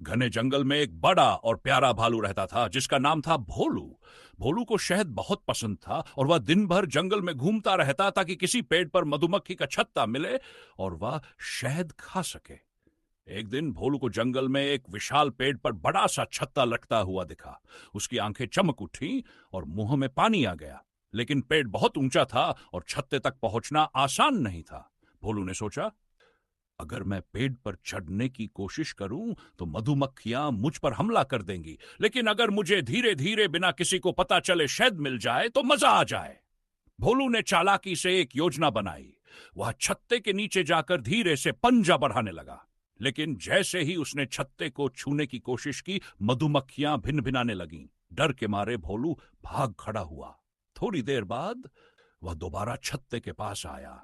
घने जंगल में एक बड़ा और प्यारा भालू रहता था जिसका नाम था भोलू। भोलू को शहद बहुत पसंद था और वह दिन भर जंगल में घूमता रहता ताकि किसी पेड़ पर मधुमक्खी का छत्ता मिले और वह शहद खा सके। एक दिन भोलू को जंगल में एक विशाल पेड़ पर बड़ा सा छत्ता लटकता हुआ दिखा। उसकी आंखें चमक उठी और मुंह में पानी आ गया, लेकिन पेड़ बहुत ऊंचा था और छत्ते तक पहुंचना आसान नहीं था। भोलू ने सोचा, अगर मैं पेड़ पर चढ़ने की कोशिश करूं तो मधुमक्खियां मुझ पर हमला कर देंगी, लेकिन अगर मुझे धीरे धीरे बिना किसी को पता चले शहद मिल जाए तो मजा आ जाए। भोलू ने चालाकी से एक योजना बनाई। वह छत्ते के नीचे जाकर धीरे से पंजा बढ़ाने लगा, लेकिन जैसे ही उसने छत्ते को छूने की कोशिश की, मधुमक्खियां भिन भिनाने लगीं। डर के मारे भोलू भाग खड़ा हुआ। थोड़ी देर बाद वह दोबारा छत्ते के पास आया।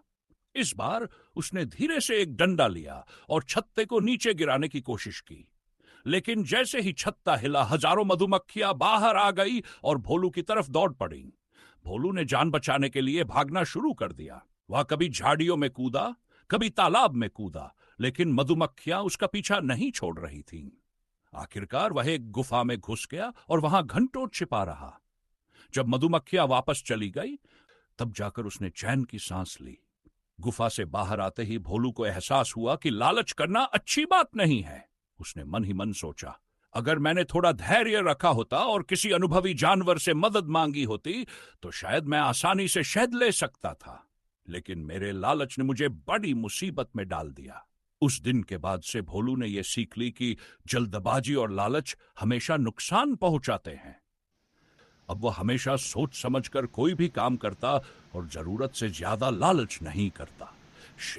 इस बार उसने धीरे से एक डंडा लिया और छत्ते को नीचे गिराने की कोशिश की, लेकिन जैसे ही छत्ता हिला, हजारों मधुमक्खियां बाहर आ गई और भोलू की तरफ दौड़ पड़ी। भोलू ने जान बचाने के लिए भागना शुरू कर दिया। वह कभी झाड़ियों में कूदा, कभी तालाब में कूदा, लेकिन मधुमक्खियां उसका पीछा नहीं छोड़ रही थीं। आखिरकार वह एक गुफा में घुस गया और वहां घंटों छिपा रहा। जब मधुमक्खियां वापस चली गई, तब जाकर उसने चैन की सांस ली। गुफा से बाहर आते ही भोलू को एहसास हुआ कि लालच करना अच्छी बात नहीं है। उसने मन ही मन सोचा, अगर मैंने थोड़ा धैर्य रखा होता और किसी अनुभवी जानवर से मदद मांगी होती तो शायद मैं आसानी से शहद ले सकता था, लेकिन मेरे लालच ने मुझे बड़ी मुसीबत में डाल दिया। उस दिन के बाद से भोलू ने यह सीख ली कि जल्दबाजी और लालच हमेशा नुकसान पहुंचाते हैं। अब वह हमेशा सोच समझकर कोई भी काम करता और जरूरत से ज्यादा लालच नहीं करता।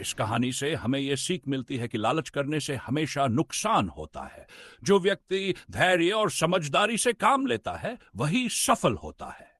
इस कहानी से हमें यह सीख मिलती है कि लालच करने से हमेशा नुकसान होता है। जो व्यक्ति धैर्य और समझदारी से काम लेता है वही सफल होता है।